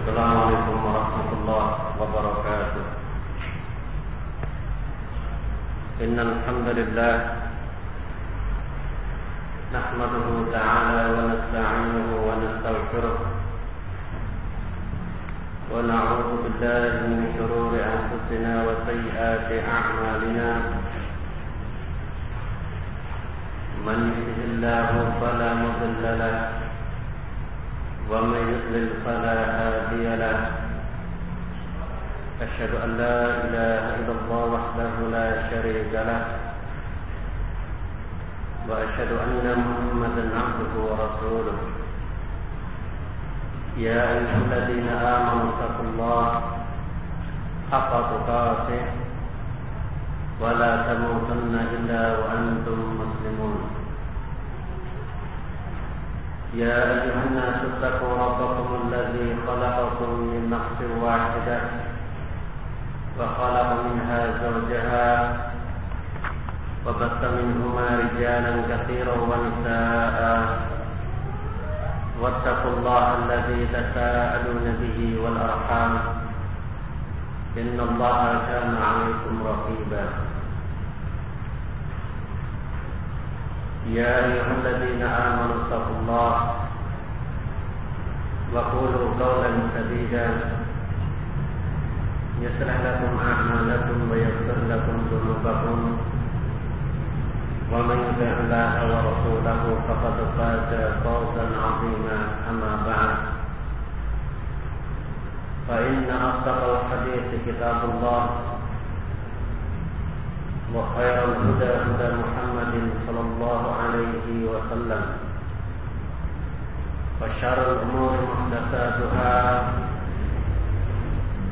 Assalamualaikum warahmatullahi wabarakatuh. Innal hamdalillah nahmaduhu ta'ala wa nasta'inuhu wa nastaghfiruh wa na'udzu billahi min shururi anfusina wa sayyiati a'malina. Man yahdihillahu fala mudilla lahu ومن يضلل فلا هادي له. أشهد أن لا إله إلا الله وحده لا شريك له وأشهد أن محمدا عبده ورسوله. يا أيها الذين آمنوا اتقوا الله حق تقاته ولا تموتن إلا وأنتم مسلمون. يا أيها الناس اتقوا ربكم الذي خلقكم من نفس واحدة وخلق منها زوجها وبث منهما رجالا كثيرا ونساء واتقوا الله الذي تساءلون به والأرحام إن الله كان عليكم رقيبا. يا أيها الذين آمنوا اتقوا الله وقولوا قولا سديدا يصلح لكم أعمالكم ويغفر لكم ذنوبكم ومن يطع الله ورسوله فقد فاز فوزا عظيما. أما بعد فإن أصدق الحديث كتاب الله وخير الهدى هدى محمد صلى الله عليه وسلم وشر الأمور محدثاتها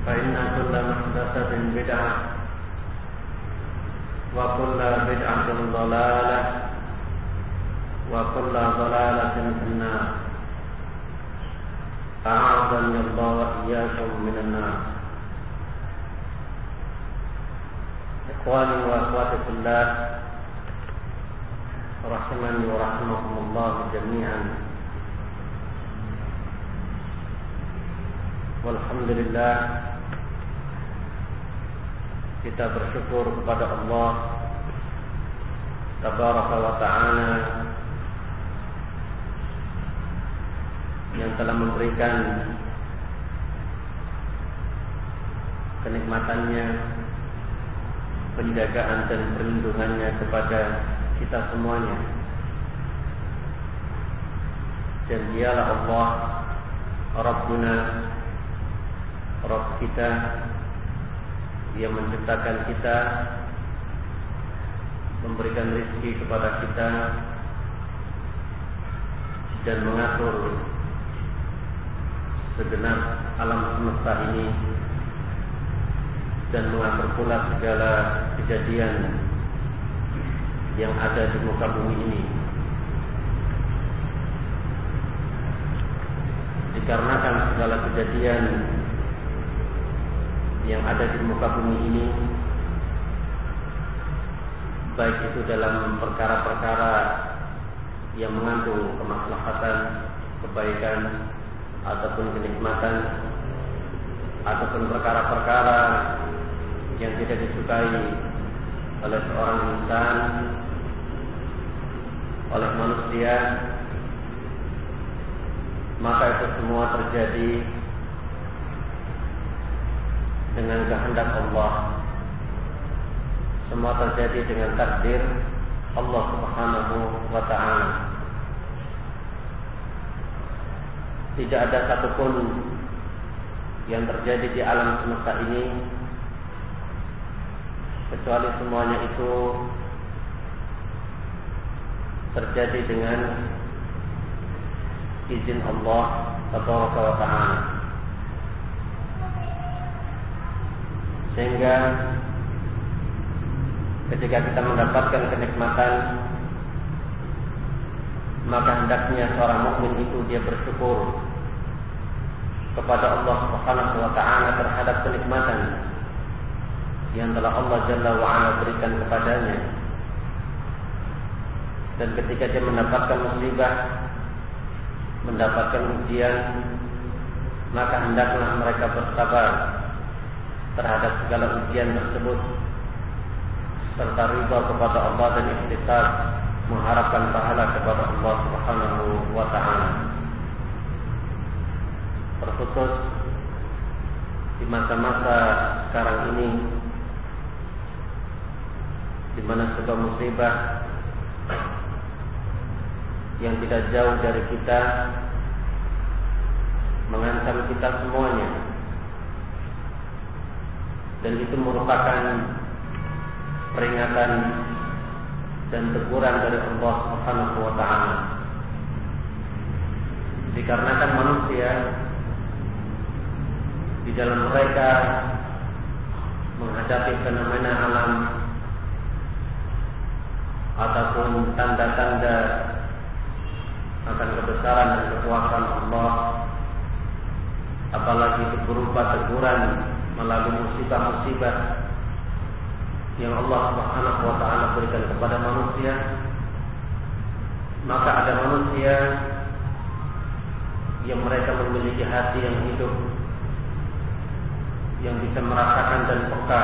فإن كل محدثة بدعة وكل بدعة ضلالة وكل ضلالة في النار. أعاذني الله وإياكم من النار. Ikhwani wa akhwati fillah, rahimani wa rahimakumullah jami'an. Walhamdulillah, kita bersyukur kepada Allah tabaraka wa ta'ala yang telah memberikan kenikmatannya, penjagaan dan perlindungannya kepada kita semuanya. Dan dialah Allah Rabbuna, Rabb kita, yang menciptakan kita, memberikan rezeki kepada kita, dan mengatur segenap alam semesta ini, dan mengatur pula segala kejadian yang ada di muka bumi ini. Dikarenakan segala kejadian yang ada di muka bumi ini, baik itu dalam perkara-perkara yang mengandung kemaslahatan, kebaikan, ataupun kenikmatan, ataupun perkara-perkara yang tidak disukai oleh seorang insan, oleh manusia, maka itu semua terjadi dengan kehendak Allah. Semua terjadi dengan takdir Allah Subhanahu wa ta'ala. Tidak ada satupun yang terjadi di alam semesta ini kecuali semuanya itu terjadi dengan izin Allah tabaraka wa ta'ala. Sehingga ketika kita mendapatkan kenikmatan, maka hendaknya seorang mukmin itu dia bersyukur kepada Allah Subhanahu wa ta'ala terhadap kenikmatan yang telah Allah Jalla wa Ala berikan kepadanya. Dan ketika dia mendapatkan musibah, mendapatkan ujian, maka hendaklah mereka bersabar terhadap segala ujian tersebut serta ridha kepada Allah dan ikhtisab mengharapkan pahala kepada Allah Subhanahu wa taala. Terkhusus di masa-masa sekarang ini di mana sebuah musibah yang tidak jauh dari kita mengancam kita semuanya, dan itu merupakan peringatan dan teguran dari Allah Subhanahu wa taala. Dikarenakan manusia di dalam mereka menghadapi fenomena alam ataupun tanda-tanda akan kebesaran dan kekuasaan Allah, apalagi itu berupa teguran melalui musibah-musibah yang Allah Subhanahu wa taala berikan kepada manusia, maka ada manusia yang mereka memiliki hati yang hidup, yang bisa merasakan dan peka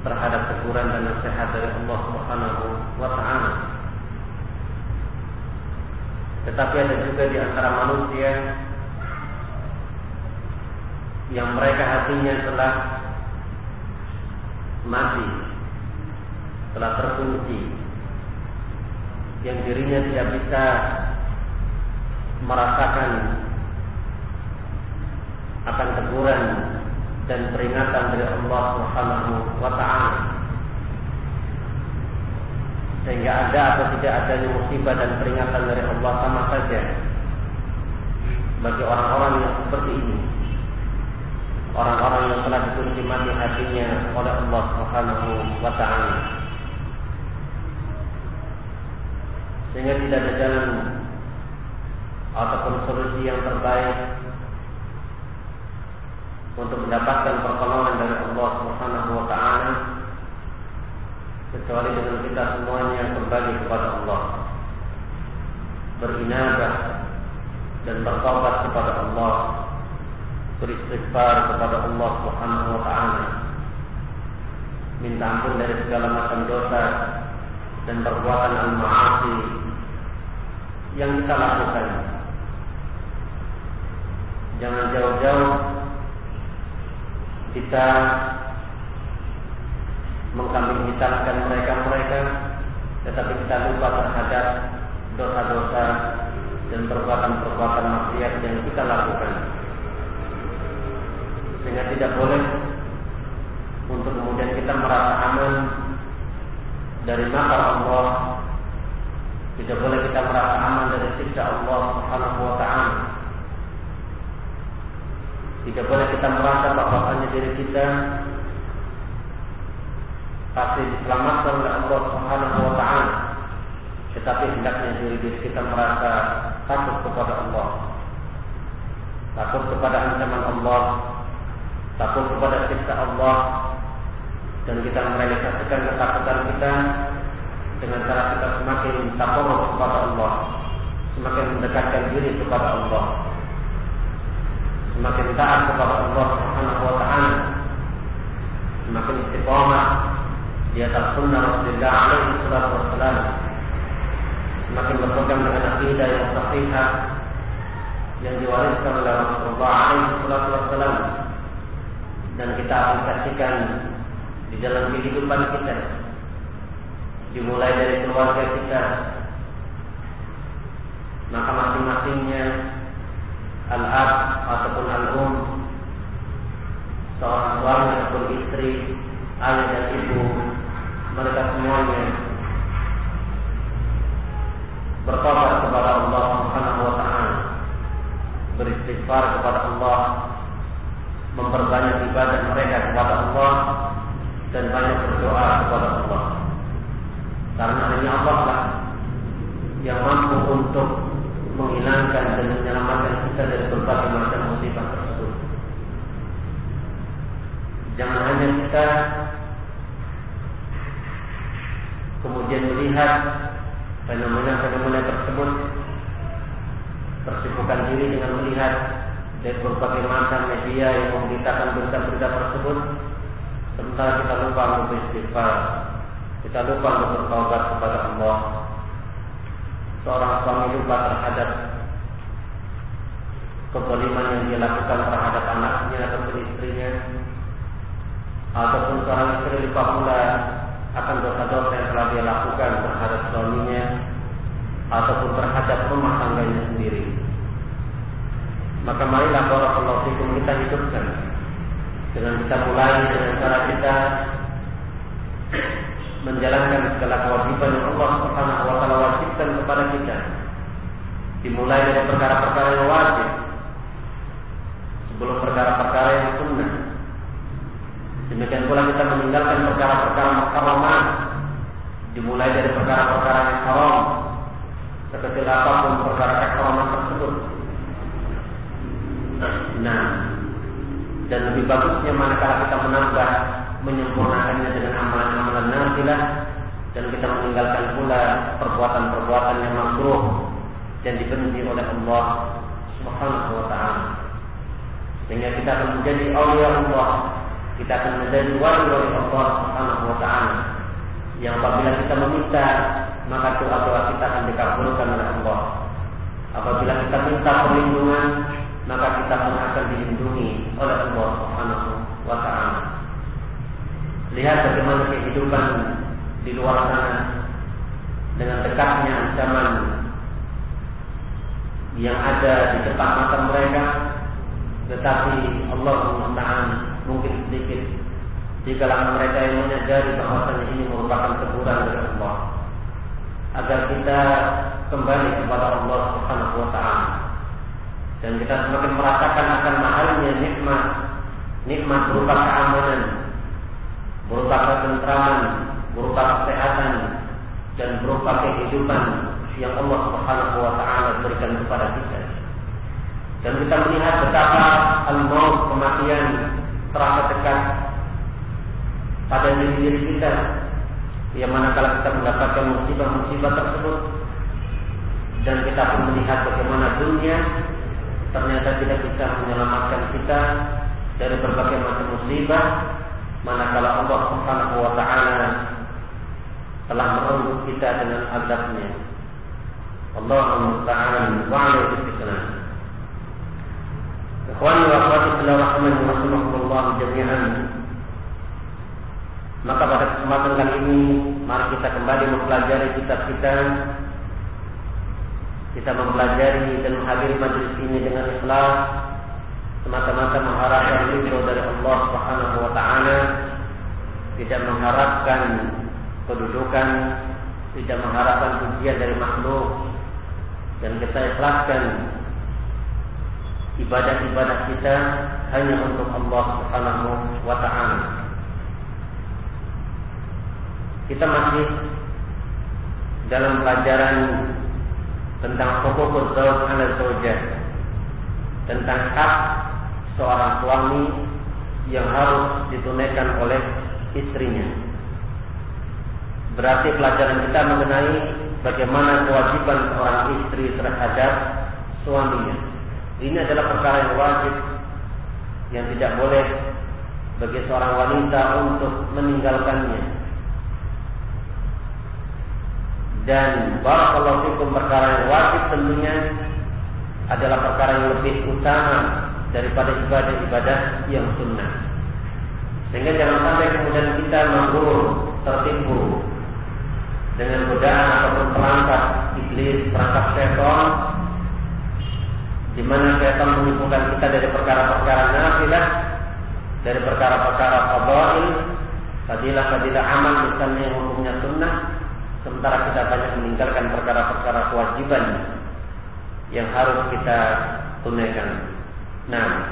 terhadap teguran dan nasihat dari Allah Subhanahu wa taala. Tetapi ada juga di antara manusia yang mereka hatinya telah mati, telah terkunci, yang dirinya tidak bisa merasakan akan teguran dan peringatan dari Allah Subhanahu wa taala, sehingga ada atau tidak adanya musibah dan peringatan dari Allah sama saja bagi orang-orang yang seperti ini, orang-orang yang telah dikunci mati hatinya oleh Allah Subhanahu wa taala, sehingga tidak ada jalan ataupun solusi yang terbaik untuk mendapatkan pertolongan dari Allah Subhanahu wa taala kecuali dengan kita semuanya kembali kepada Allah, berinabah dan bertobat kepada Allah, beristighfar kepada Allah Subhanahu wa taala, minta ampun dari segala macam dosa dan perbuatan al-ma'asi yang kita lakukan. Jangan jauh-jauh kita mengkambing hitamkan mereka, tetapi kita lupa terhadap dosa-dosa dan perbuatan-perbuatan maksiat yang kita lakukan, sehingga tidak boleh untuk kemudian kita merasa aman dari makar Allah, tidak boleh kita merasa aman dari siksa Allah Subhanahu wa taala, tidak boleh kita merasa bahwasanya diri kita pasti diselamatkan oleh Allah Subhanahu wa taala, tetapi hendaknya diri kita merasa takut kepada Allah, takut kepada ancaman Allah, takut kepada siksa Allah, dan kita merealisasikan ketakutan kita dengan cara kita semakin takarrub kepada Allah, semakin mendekatkan diri kepada Allah, semakin taat kepada Allah Subhanahu wa taala, semakin istiqamah di atas sunnah Rasulullah alaihi salatu wassalam, semakin berpegang dengan akidah yang sahihah yang diwariskan oleh Rasulullah alaihi salatu wassalam, dan kita aplikasikan di dalam kehidupan kita, dimulai dari keluarga kita, maka masing-masingnya al-ab ataupun al-um, seorang suami ataupun istri, ayah dan ibu, mereka semuanya bertobat kepada Allah Subhanahu wa taala, beristighfar kepada Allah, memperbanyak ibadah mereka kepada Allah, dan banyak berdoa kepada Allah, karena hanya Allah lah yang mampu untuk menghilangkan dan menyelamatkan kita dari berbagai macam musibah tersebut. Jangan hanya kita kemudian melihat fenomena-fenomena tersebut, tersibukkan diri dengan melihat dari berbagai macam media yang memberitakan berita-berita tersebut, sementara kita lupa untuk beristighfar, kita lupa untuk bertaubat kepada Allah. Seorang suami lupa terhadap kezaliman yang dia lakukan terhadap anaknya atau istrinya, ataupun seorang istri lupa pula akan dosa-dosa yang telah dia lakukan terhadap suaminya ataupun terhadap rumah tangganya sendiri. Maka marilah barakallahu fikum kita hidupkan dengan kita mulai dengan cara kita menjalankan segala kewajiban yang Allah Subhanahu wa taala wajibkan kepada kita. Dimulai dari perkara-perkara yang wajib sebelum perkara-perkara yang sunnah. Demikian pula kita meninggalkan perkara-perkara muharramat, dimulai dari perkara-perkara yang haram, sekecil apapun perkara keharaman tersebut. Nah, dan lebih bagusnya manakala kita menambah, menyempurnakannya dengan amalan-amalan nafilah, dan kita meninggalkan pula perbuatan-perbuatan yang makruh dan dibenci oleh Allah Subhanahu wa taala. Sehingga kita akan menjadi aulia Allah, kita akan menjadi wali-wali Allah Subhanahu wa taala. Yang apabila kita meminta, maka doa-doa kita akan dikabulkan oleh Allah. Apabila kita minta perlindungan, maka kita pun akan dilindungi oleh Allah Subhanahu wa taala. Lihat bagaimana kehidupan di luar sana dengan dekatnya ancaman yang ada di depan mata mereka, tetapi Allah Subhanahu mungkin sedikit di kalangan mereka yang menyadari bahwasanya ini merupakan teguran dari Allah agar kita kembali kepada Allah Subhanahu wa taala. Dan kita semakin merasakan akan mahalnya nikmat berupa keamanan, berupa ketentraman, berupa kesehatan, dan berupa kehidupan yang Allah Subhanahu wa taala berikan kepada kita. Dan kita melihat betapa al-maut, kematian, terasa dekat pada diri kita. Yang manakala kita mendapatkan musibah-musibah tersebut, dan kita pun melihat bagaimana dunia ternyata tidak bisa menyelamatkan kita dari berbagai macam musibah, manakala Allah Subhanahu wa taala telah merenggut kita dengan azab-Nya. Allahumma musta'an wa 'alaihi bismillah. Ikhwani wa akhwati fillah rahimani wa rahimakumullah jami'an. Maka pada kesempatan kali ini mari kita kembali mempelajari kitab kita. Kita mempelajari dan menghadiri majelis ini dengan ikhlas, semata-mata mengharapkan ridho dari Allah Subhanahu wa taala, tidak mengharapkan kedudukan, tidak mengharapkan pujian dari makhluk, dan kita ikhlaskan ibadah-ibadah kita hanya untuk Allah Subhanahu wa taala. Kita masih dalam pelajaran tentang hukuk zawj 'ala zawjah, tentang hak seorang suami yang harus ditunaikan oleh istrinya. Berarti pelajaran kita mengenai bagaimana kewajiban seorang istri terhadap suaminya. Ini adalah perkara yang wajib yang tidak boleh bagi seorang wanita untuk meninggalkannya. Dan barakallahu fikum, perkara yang wajib tentunya adalah perkara yang lebih utama daripada ibadah-ibadah yang sunnah. Sehingga jangan sampai kemudian kita mengurung, tertipu dengan godaan ataupun perangkap iblis, perangkap syaitan, di mana syaitan menipukan kita dari perkara-perkara nafilah, dari perkara-perkara fadail, fadilah-fadilah amal misalnya yang hukumnya sunnah, sementara kita banyak meninggalkan perkara-perkara kewajiban yang harus kita tunaikan. Nah,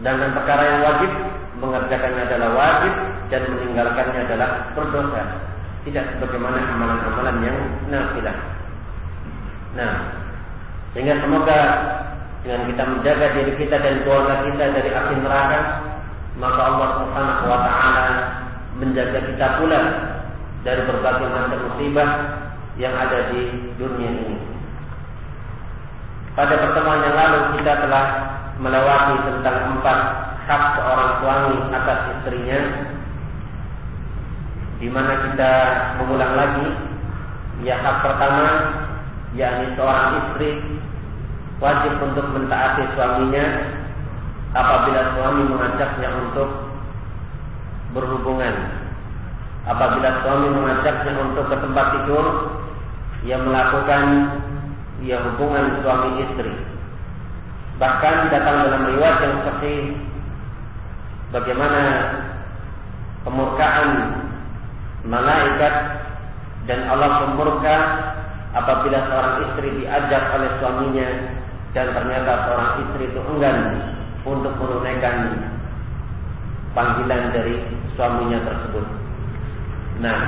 dengan perkara yang wajib, mengerjakannya adalah wajib dan meninggalkannya adalah berdosa. Tidak sebagaimana amalan-amalan yang nafilah. Nah, sehingga semoga dengan kita menjaga diri kita dan keluarga kita dari api neraka, maka Allah Subhanahu wa taala menjaga kita pula dari berbagai macam musibah yang ada di dunia ini. Pada pertemuan yang lalu kita telah melewati tentang 4 hak seorang suami atas istrinya, di mana kita mengulang lagi. Ya, hak pertama, yakni seorang istri wajib untuk mentaati suaminya apabila suami mengajaknya untuk berhubungan. Apabila suami mengajaknya untuk ke tempat tidur, ia melakukan hubungan suami istri. Bahkan datang dalam riwayat yang sahih bagaimana kemurkaan malaikat dan Allah murka apabila seorang istri diajak oleh suaminya dan ternyata seorang istri itu enggan untuk menunaikan panggilan dari suaminya tersebut. Nah,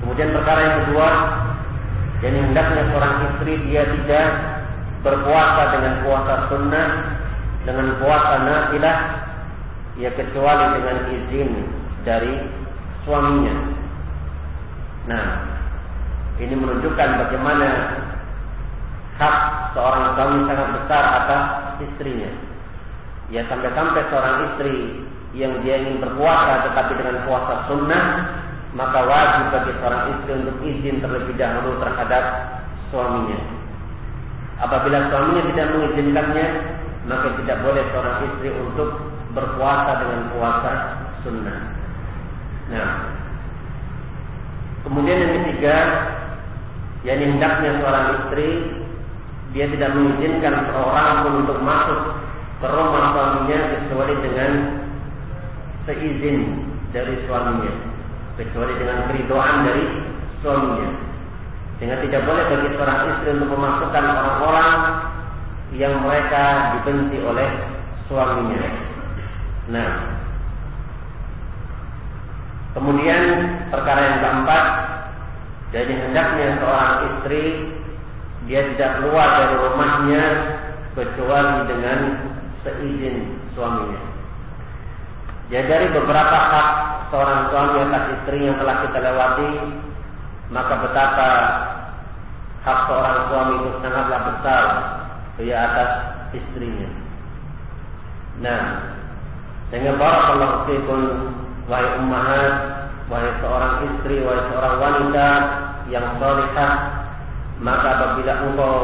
kemudian perkara yang kedua, yang hendaknya seorang istri dia tidak berpuasa dengan puasa sunnah, dengan puasa nafilah, ya kecuali dengan izin dari suaminya. Nah, ini menunjukkan bagaimana hak seorang suami sangat besar atas istrinya. Ya, sampai-sampai seorang istri yang dia ingin berpuasa tetapi dengan puasa sunnah, maka wajib bagi seorang istri untuk izin terlebih dahulu terhadap suaminya. Apabila suaminya tidak mengizinkannya, maka tidak boleh seorang istri untuk berpuasa dengan puasa sunnah. Nah, kemudian yang ketiga, yang hendaknya seorang istri dia tidak mengizinkan seorang pun untuk masuk ke rumah suaminya kecuali dengan seizin dari suaminya, kecuali dengan keridhaan dari suaminya. Sehingga tidak boleh bagi seorang istri untuk memasukkan orang-orang yang mereka dibenci oleh suaminya. Nah, kemudian perkara yang keempat, jadi hendaknya seorang istri dia tidak keluar dari rumahnya kecuali dengan seizin suaminya. Ya, dari beberapa hak seorang suami atas istri yang telah kita lewati, maka betapa hak seorang suami itu sangatlah besar ya atas istrinya. Nah, sehingga barakallahu fikum wahai ummahat, wahai seorang istri, wahai seorang wanita yang salihah, maka apabila engkau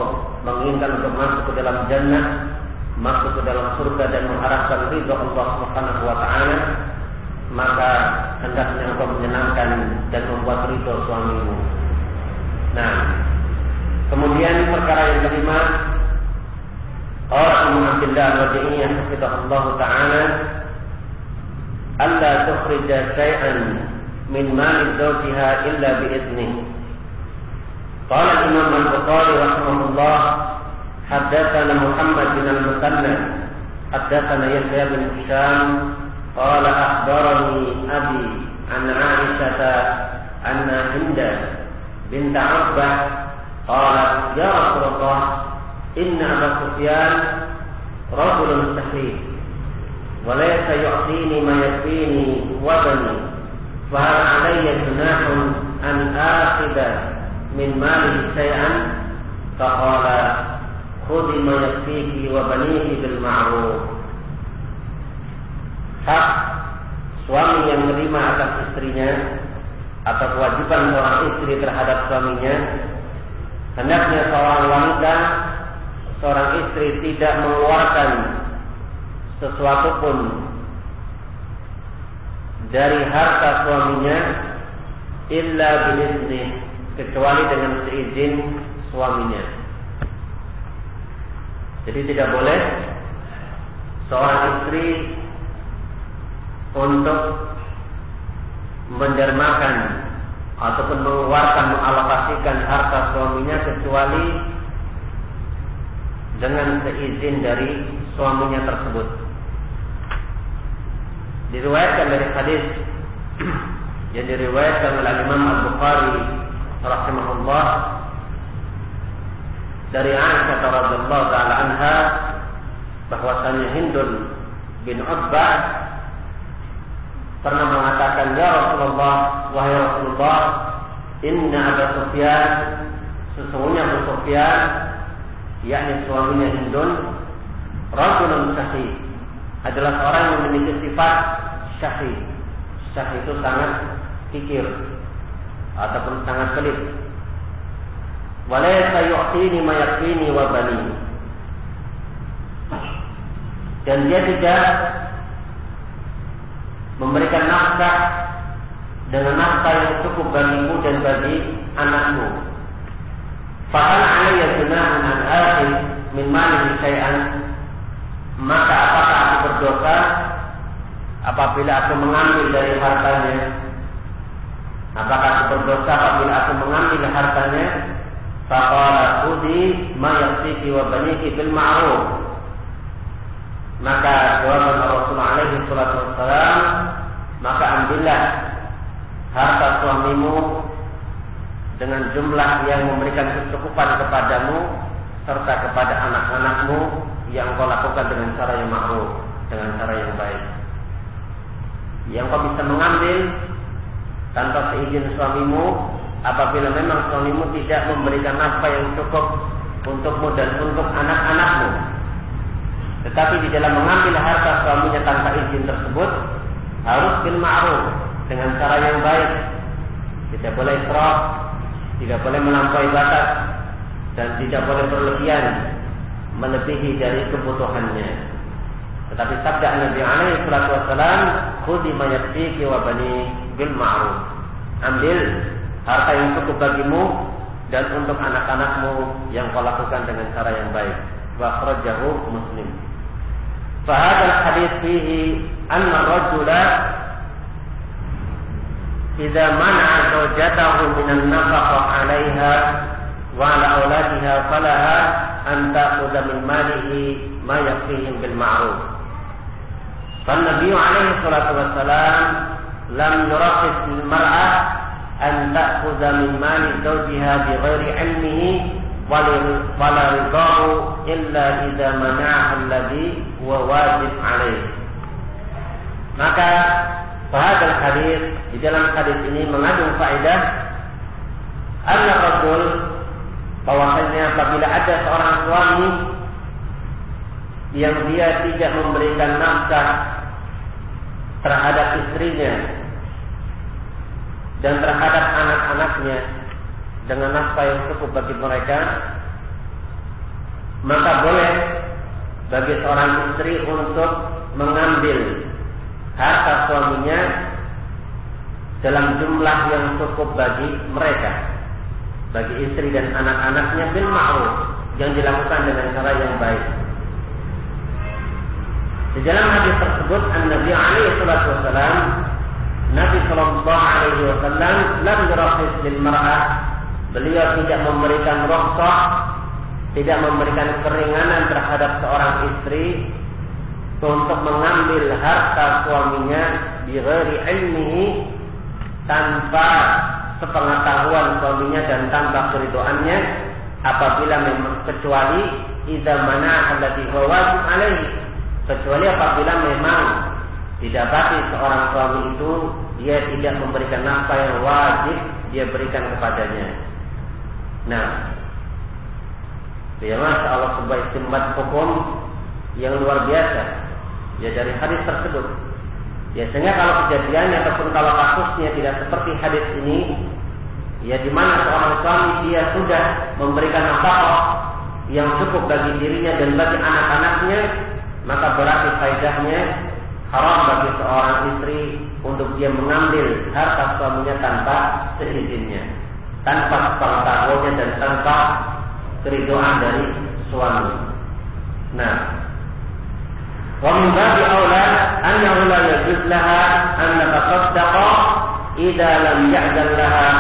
menginginkan untuk masuk ke dalam jannah, masuk ke dalam surga dan mengharapkan ridha Allah Subhanahu wa taala, maka hendaknya engkau menyenangkan dan membuat ridha suamimu. Nah, kemudian perkara yang kelima, Ummu Abdillah radhiyallahu hafizahullah taala, alla tukhrija syai'an min mali zawjiha illa bi idnihi. Qala Imam Al-Bukhari rahimahullah, haddatsana Muhammad bin Al-Musanna, haddatsana Yahya bin Hisham, qala akhbarani abi an Aisyah anna Hinda bint Uqbah qalat ya Rasulullah inna Abu Sufyan rajulun sahih wa laysa yu'tini ma yakfini wa bani fa hal alayya junahun an akhidha min malihi shay'an faqala khudhi ma yakfiki wa banihi bil ma'ruf. Hak suami yang menerima atas istrinya atau kewajiban seorang istri terhadap suaminya, hendaknya seorang wanita, seorang istri tidak mengeluarkan sesuatu pun dari harta suaminya illa bi'idznih, kecuali dengan seizin suaminya. Jadi tidak boleh seorang istri untuk mendermakan ataupun mengeluarkan, mengalokasikan harta suaminya kecuali dengan seizin dari suaminya tersebut. Diriwayatkan dari hadis yang diriwayatkan oleh Imam Al-Bukhari rahimahullah dari Aisyah radhiyallahu taala anha, bahwasanya Hindun bin Uqbah pernah mengatakan, ya Rasulullah, wahai Rasulullah, inna Abu Sufyan, sesungguhnya Abu Sufyan, yakni suaminya Hindun, rajulun syahih adalah seorang yang memiliki sifat syahih. Syahih itu sangat kikir ataupun sangat pelit. Walaysa yu'tini ma yakfini wa bani. Dan dia tidak memberikan nafkah dengan nafkah yang cukup bagimu dan bagi anakmu. Fahal alayya junahun an akhir min malihi syai'an, maka apakah aku berdosa apabila aku mengambil dari hartanya? Apakah aku berdosa apabila aku mengambil hartanya? Faqala khudhi ma yaqtiki wa baniki bil ma'ruf. Maka jawaban Rasulullah alaihi salatu wassalam, maka ambillah harta suamimu dengan jumlah yang memberikan kecukupan kepadamu serta kepada anak-anakmu yang kau lakukan dengan cara yang ma'ruf, dengan cara yang baik. Yang kau bisa mengambil tanpa seizin suamimu apabila memang suamimu tidak memberikan nafkah yang cukup untukmu dan untuk anak-anakmu. Tetapi di dalam mengambil harta suaminya tanpa izin tersebut harus bil ma'ruf, dengan cara yang baik. Tidak boleh israf, tidak boleh melampaui batas, dan tidak boleh berlebihan melebihi dari kebutuhannya. Tetapi sabda Nabi alaihi salatu wasallam, khudhi ma yakfiki wa bani bil ma'ruf. Ambil harta yang cukup bagimu dan untuk anak-anakmu yang kau lakukan dengan cara yang baik. Wa akhrajahu Muslim. فهذا الحديث فيه أن الرجل إذا منع زوجته من النفقة عليها وعلى أولادها فلها أن تأخذ من ماله ما يكفيهم بالمعروف. فالنبي عليه الصلاة والسلام لم يرخص للمرأة أن تأخذ من مال زوجها بغير علمه ولا رضاه إلا إذا منعها الذي huwa wajib alaih. Maka bahadal hadis, di dalam hadis ini mengandung faedah anna rajul, bahwasanya apabila ada seorang suami yang dia tidak memberikan nafkah terhadap istrinya dan terhadap anak-anaknya dengan nafkah yang cukup bagi mereka, maka boleh bagi seorang istri untuk mengambil harta suaminya dalam jumlah yang cukup bagi mereka, bagi istri dan anak-anaknya bil ma'ruf, yang dilakukan dengan cara yang baik. Di dalam hadis tersebut Nabi alaihi salatu wasallam, Nabi sallallahu alaihi wasallam lam yurakhis lil mar'ah, beliau tidak memberikan rukhsah, tidak memberikan keringanan terhadap seorang istri untuk mengambil harta suaminya bighairi ilmihi, tanpa sepengetahuan suaminya dan tanpa keridhoannya, apabila memang kecuali idza mana allati huwa wajib alaihi, kecuali apabila memang didapati seorang suami itu dia tidak memberikan nafkah yang wajib dia berikan kepadanya. Nah, ya masya Allah, sebuah istinbat hukum yang luar biasa ya dari hadis tersebut. Ya, sehingga kalau kejadiannya ataupun kalau kasusnya tidak seperti hadis ini, ya di mana seorang suami dia sudah memberikan nafkah yang cukup bagi dirinya dan bagi anak-anaknya, maka berarti faedahnya haram bagi seorang istri untuk dia mengambil harta suaminya tanpa seizinnya, tanpa pengetahuannya dan tanpa keridhaan dari suami. Nah, wa min babi aula annahu la yajuz laha an tatasaddaqa idza lam ya'zan laha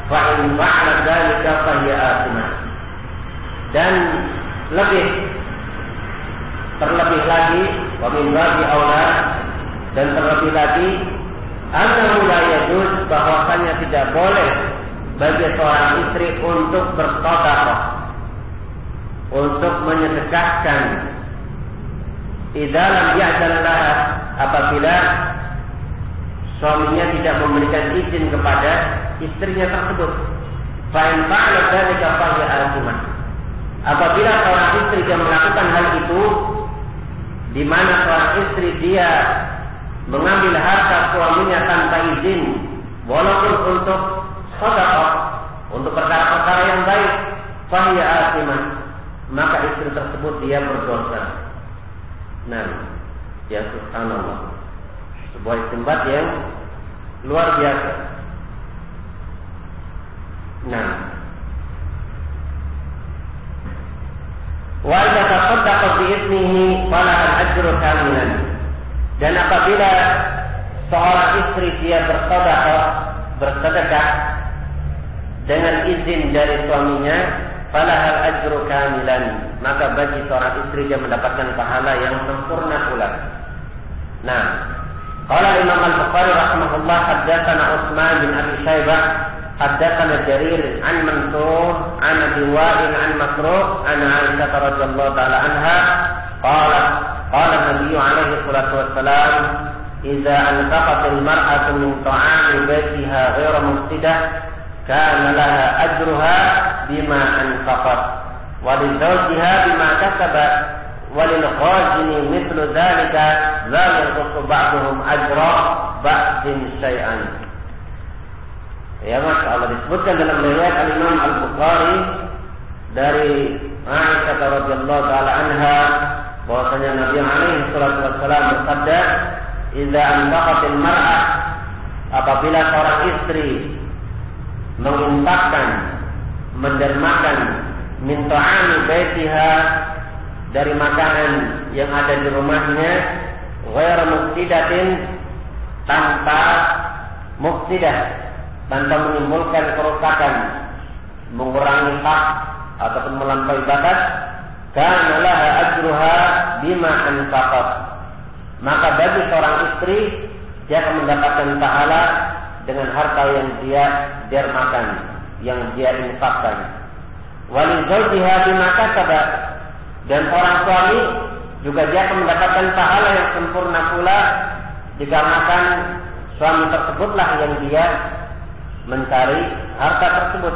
fa in fa'ala dzalika fa hiya athimah. Dan terlebih lagi, wa min babi aula, dan terlebih lagi annahu la yajuz, bahwasanya tidak boleh bagi seorang istri untuk bersedekah, untuk menyedekahkan idza lam ya'zan laha, apabila suaminya tidak memberikan izin kepada istrinya tersebut. Fa in fa'ala dzalika fa hiya athimah. Apabila seorang istri yang melakukan hal itu, di mana seorang istri dia mengambil harta suaminya tanpa izin, walaupun untuk sedekah, untuk perkara-perkara yang baik, fahiya athimah, maka istri tersebut dia berdosa. Nah, ya subhanallah, sebuah istinbat yang luar biasa. Nah, wa idza tasaddaqa bi ithnihi fala al-ajru kamilan. Dan apabila seorang istri dia bersedekah dengan izin dari suaminya, fala al-ajru kamilan, maka bagi seorang istri dia mendapatkan pahala yang sempurna pula. Nah, qala Imam Al-Bukhari rahimahullah, haddatsana Utsman bin Abi Syaibah, haddatsana Jarir an Mansur an Abi Wa'il an Masruq an Aisyah radhiyallahu ta'ala anha qala Nabi alaihi salatu wassalam, idza anfaqat al-mar'atu min ta'ami baytiha ghayra mufsidah kana laha ajruha bima anfaqat wa li zawjiha bima kasabat wa lil khazini mithlu dhalika la yanqusu ba'dhum ajra ba'din syai'an. Ya, Masya Allah, disebutkan dalam riwayat Al-Imam Al-Bukhari dari Aisyah radhiyallahu ta'ala anha bahwasanya Nabi alaihi salatu wassalam bersabda, idza anfaqatil mar'ah, apabila seorang istri menginfakkan, mendermakan min ta'ami baitiha, dari makanan yang ada di rumahnya, ghairu mufsidatin, tanpa mufsidah, tanpa menimbulkan kerusakan, mengurangi hak ataupun melampaui batas, kana laha ajruha bima anfaqat, maka bagi seorang istri dia akan mendapatkan pahala dengan harta yang dia dermakan, yang dia infakkan. Walil zawjiha bima kasabat, dan seorang suami juga dia akan mendapatkan pahala yang sempurna pula, dikarenakan suami tersebutlah yang dia mencari harta tersebut.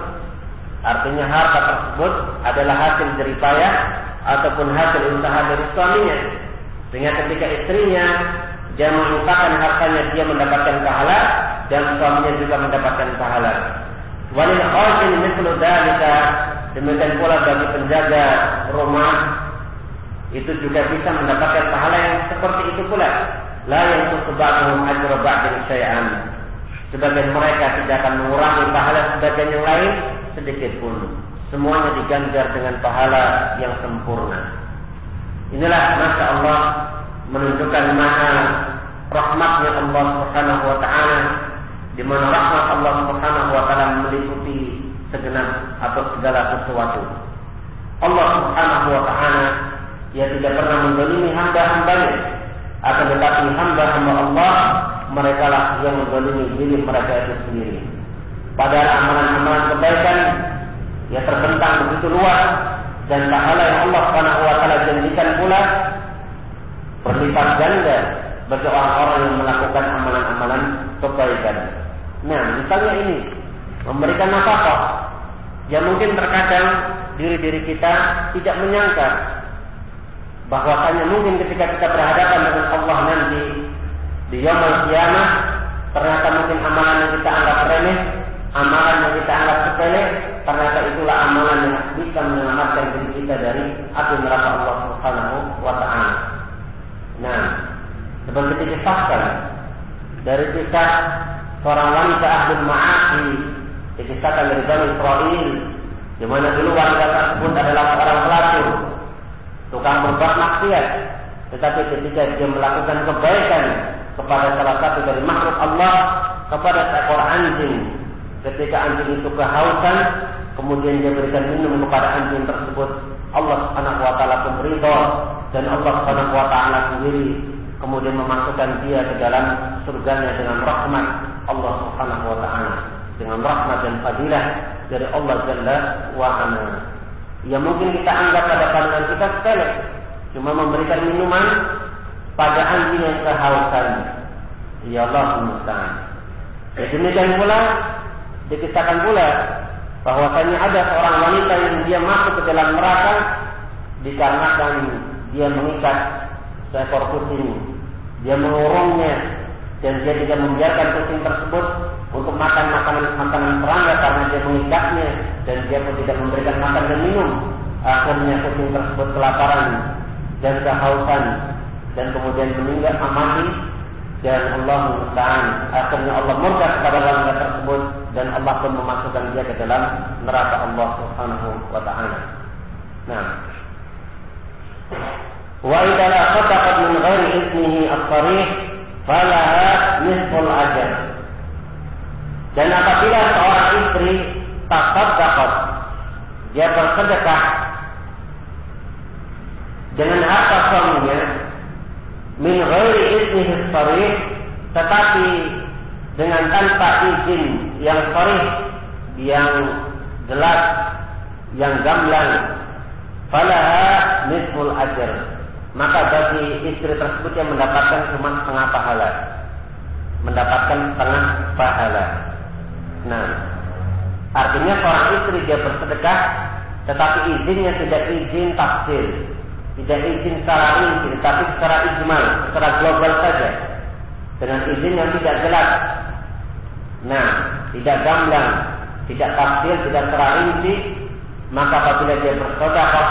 Artinya harta tersebut adalah hasil jeripayah ataupun hasil usaha dari suaminya, sehingga ketika istrinya dia menginfakkan hartanya, dia mendapatkan pahala dan suaminya juga mendapatkan pahala. Walil khazin mithlu dzalika, demikian pula bagi penjaga rumah itu juga bisa mendapatkan pahala yang seperti itu pula. La yanqusu ba'dhum ajra ba'din syai'an, sebagian mereka tidak akan mengurangi pahala sebagian yang lain sedikit pun. Semuanya diganjar dengan pahala yang sempurna. Inilah Masya Allah menunjukkan mana rahmatnya Allah Subhanahu wa ta'ala, di mana rahmat Allah Subhanahu wa ta'ala meliputi segenap atau segala sesuatu. Allah Subhanahu wa ta'ala ia tidak pernah menzalimi hamba-hambanya, akan tetapi hamba-hamba Allah mereka lah yang menzalimi diri mereka itu sendiri. Padahal amalan-amalan kebaikan yang terbentang begitu luas, dan pahala yang Allah Subhanahu wa ta'ala janjikan pula berlipat ganda bagi orang-orang yang melakukan amalan-amalan kebaikan. Nah, misalnya ini memberikan nafkah, yang mungkin terkadang diri-diri kita tidak menyangka bahwasanya mungkin ketika kita berhadapan dengan Allah nanti di yaumul qiyamah, ternyata mungkin amalan yang kita anggap remeh, amalan yang kita anggap sepele, ternyata itulah amalan yang bisa menyelamatkan diri kita dari api neraka Allah Subhanahu wa ta'ala. Nah, seperti dikisahkan dari kisah seorang wanita ahlul ma'asi, dikisahkan dari Bani Israil, di mana dulu wanita tersebut adalah seorang pelacur, tukang berbuat maksiat, tetapi ketika dia melakukan kebaikan kepada salah satu dari makhluk Allah, kepada seekor anjing, ketika anjing itu kehausan, kemudian dia berikan minum kepada anjing tersebut, Allah Subhanahu wa ta'ala pun ridha, dan Allah Subhanahu wa ta'ala sendiri kemudian memasukkan dia ke dalam surganya dengan rahmat Allah Subhanahu wa ta'ala, dengan rahmat dan fadilah dari Allah Jalla wa Ala. Ya mungkin kita anggap pada pandangan kita sepele, cuma memberikan minuman pada anjing yang kehausan. Ya Allah musta'an. Demikian pula dikisahkan pula bahwasanya ada seorang wanita yang dia masuk ke dalam neraka dikarenakan dia mengikat seekor kucing, dia mengurungnya dan dia tidak membiarkan kucing tersebut untuk makan makanan serangga karena dia mengikatnya dan dia pun tidak memberikan makan dan minum. Akhirnya kucing tersebut kelaparan dan kehausan dan kemudian meninggal mati, dan Allah musta'an. Akhirnya Allah murka kepada warga tersebut dan Allah pun memasukkan dia ke dalam neraka Allah Subhanahu wa ta'ala. Nah, wa idza laqata min ghairi ismihi as-sarih falaha nisful ajr. Dan apabila seorang istri tasaddaqat, dia bersedekah dengan harta suaminya min ghairi ismihi as-sarih, tetapi dengan tanpa izin yang sharih, yang jelas, yang gamblang, falaha nisful ajr, maka bagi istri tersebut yang mendapatkan cuma setengah pahala, mendapatkan setengah pahala. Nah, artinya seorang istri dia bersedekah, tetapi izinnya tidak izin tafsir, tidak izin secara rinci, tapi secara ijmal, secara global saja, dengan izin yang tidak jelas. Nah, tidak gamblang, tidak tafsir, tidak secara rinci, maka apabila dia bersedekah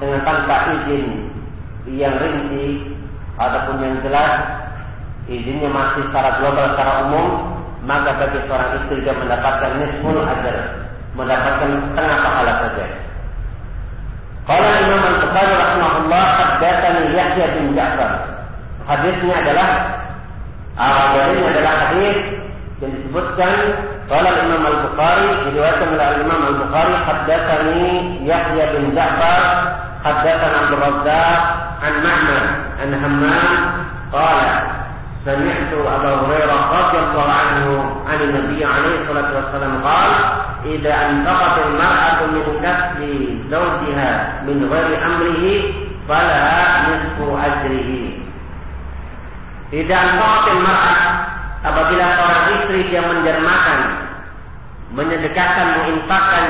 dengan tanpa izin yang rinci ataupun yang jelas, izinnya masih secara global, secara umum, maka bagi seorang istri dia mendapatkan nisful ajr, mendapatkan setengah pahala saja. Qala Imam Al-Bukhari rahimahullah, haddatsani Yahya bin Ja'far. Hadisnya adalah hadis yang disebutkan qala Imam Al-Bukhari, diriwayatkan oleh Imam Al-Bukhari, haddatsani Yahya bin Ja'far, haddatsana Abdul Razzaq an Ma'mar an Hammam qala سمعت أبا هريرة رضي الله عنه عن النبي عليه الصلاة والسلام قال إذا أنفقت المرأة من كسب زوجها من غير أمره فلها نصف أجره. إذا أنفقت المرأة, apabila seorang istri dia mendermakan, menyedekahkan, menginfakkan,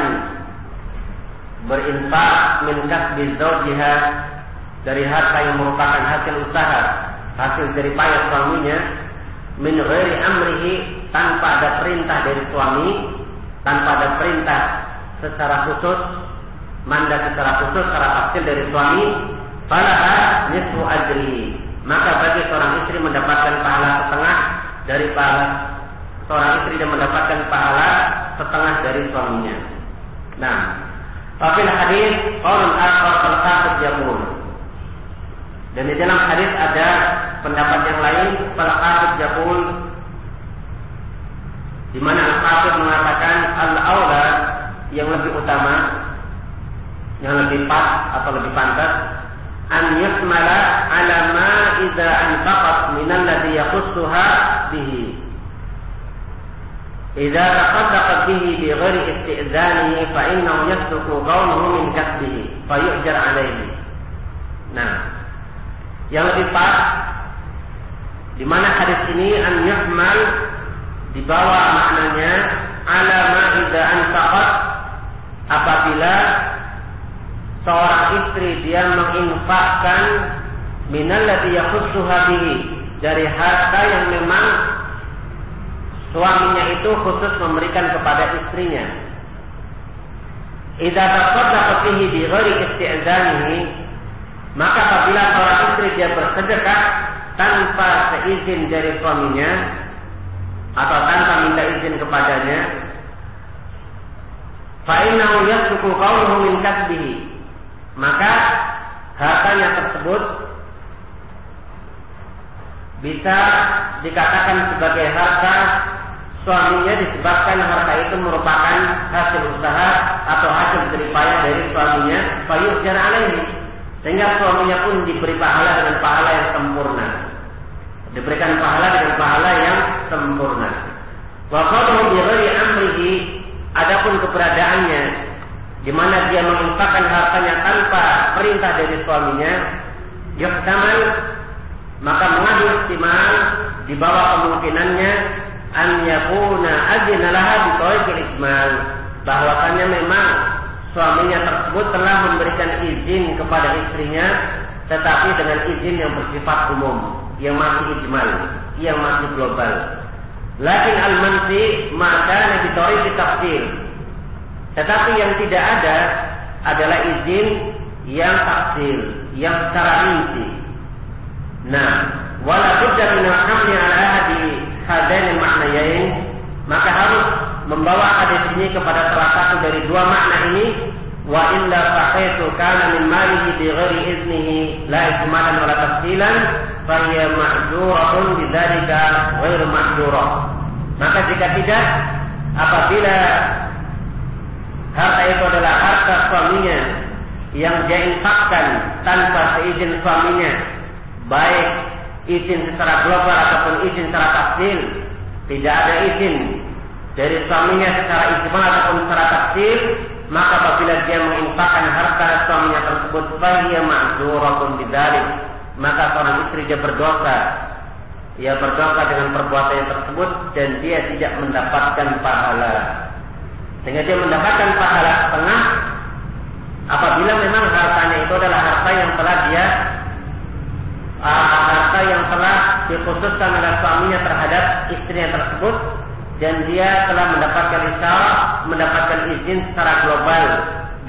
berinfak min kasbi zawjiha, dari harta yang merupakan hasil usaha, hasil dari payah suaminya, min ghairi amrihi, tanpa ada perintah dari suami, tanpa ada perintah secara khusus, mandat secara khusus, secara hasil dari suami, falaha nisfu ajrihi, maka bagi seorang istri mendapatkan pahala setengah dari pahala seorang istri dan mendapatkan pahala setengah dari suaminya. Nah, fil hadis qaulun akhar al-hafiz yaqul, dan di dalam hadis ada pendapat yang lain, al-hafiz yaqul, di mana al-hafiz mengatakan al-aula, yang lebih utama, yang lebih pas atau lebih pantas, an yasmala ala ma idza anfaqat min alladhi yakhussuha bihi, idza taqaddaqat bihi bi ghairi isti'zanihi fa innahu yasduqu qawluhu min kasbihi fa yu'jar alayhi. Nah, yang lebih pas, di mana hadis ini an yahmal dibawa maknanya ala ma idza anfaqat, apabila seorang istri dia menginfakkan minal ladzi yakhussuha bihi, dari harta yang memang suaminya itu khusus memberikan kepada istrinya. Idza taqaddaqat bihi bi ghairi isti'zanihi, maka apabila seorang istri dia bersedekah tanpa seizin dari suaminya atau tanpa minta izin kepadanya, fa innahu yasduqu qawluhu min kasbihi, maka hartanya tersebut bisa dikatakan sebagai harta suaminya disebabkan harta itu merupakan hasil usaha atau hasil jeripaya dari suaminya, fa yu'jar alaihi, sehingga suaminya pun diberi pahala dengan pahala yang sempurna, diberikan pahala dengan pahala yang sempurna. Wa qawluhu bi ghairi amrihi, adapun keberadaannya di mana dia menginfakkan hartanya tanpa perintah dari suaminya, yuhtamal, maka mengandung ihtimal, di bawah kemungkinannya an yakuna adzina laha bi tariqil ijmal, bahwasanya memang suaminya tersebut telah memberikan izin kepada istrinya tetapi dengan izin yang bersifat umum, yang masih ijmal, yang masih global. Lakin al-manfi maka nabi tariq tafsir. Tetapi yang tidak ada adalah izin yang tafsir, yang secara rinci. Nah, wala budda min al-hamli ala ahadi hadain al-ma'nayain, maka harus membawa hadis ini kepada salah satu dari dua makna ini. Wa illa faqaitu kana min malihi bi ghairi iznihi la ijmalan wala tafsilan fa hiya ma'dzuratun bidzalika ghairu ma'dzurah. Maka jika tidak, apabila harta itu adalah harta suaminya yang dia infakkan tanpa seizin suaminya, baik izin secara global ataupun izin secara tafsil, tidak ada izin dari suaminya secara ijmal ataupun secara tafsil, maka apabila dia menginfakkan harta suaminya tersebut, fahiya ma'dzuratun bidzalik, maka seorang istri dia berdosa. Ia berdosa dengan perbuatannya tersebut dan dia tidak mendapatkan pahala. Sehingga dia mendapatkan pahala setengah apabila memang hartanya itu adalah harta yang telah dikhususkan oleh suaminya terhadap istrinya tersebut, dan dia telah mendapatkan isyarat, mendapatkan izin secara global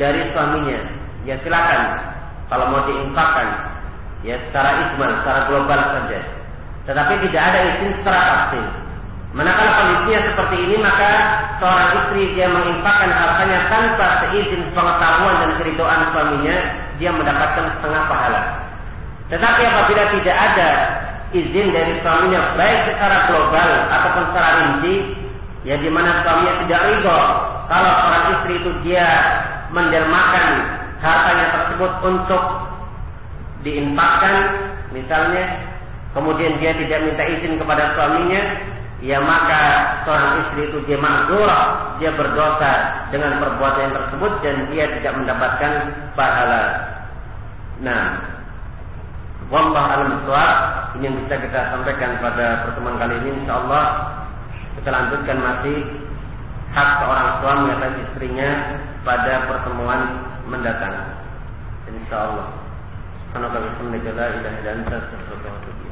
dari suaminya. Ya silakan kalau mau diinfakkan, ya secara ijmal, secara global saja. Tetapi tidak ada izin secara tafsir. Manakala kondisinya seperti ini, maka seorang istri dia menginfakkan hartanya tanpa seizin pengetahuan dan keridhaan suaminya, dia mendapatkan setengah pahala. Tetapi apabila tidak ada izin dari suaminya, baik secara global ataupun secara rinci, ya di mana suaminya tidak ridho kalau seorang istri itu dia mendermakan hartanya tersebut untuk diinfakkan, misalnya, kemudian dia tidak minta izin kepada suaminya, ya maka seorang istri itu dia ma'dzurah, dia berdosa dengan perbuatan tersebut dan dia tidak mendapatkan pahala. Nah, wallahu a'lam bishawab. Ini yang bisa kita sampaikan pada pertemuan kali ini. Insyaallah kita lanjutkan masih hak seorang suami atas istrinya pada pertemuan mendatang. Insyaallah. Subhanallah wa bihamdihi la ilaha illa anta astaghfiruka wa atubu ilaik.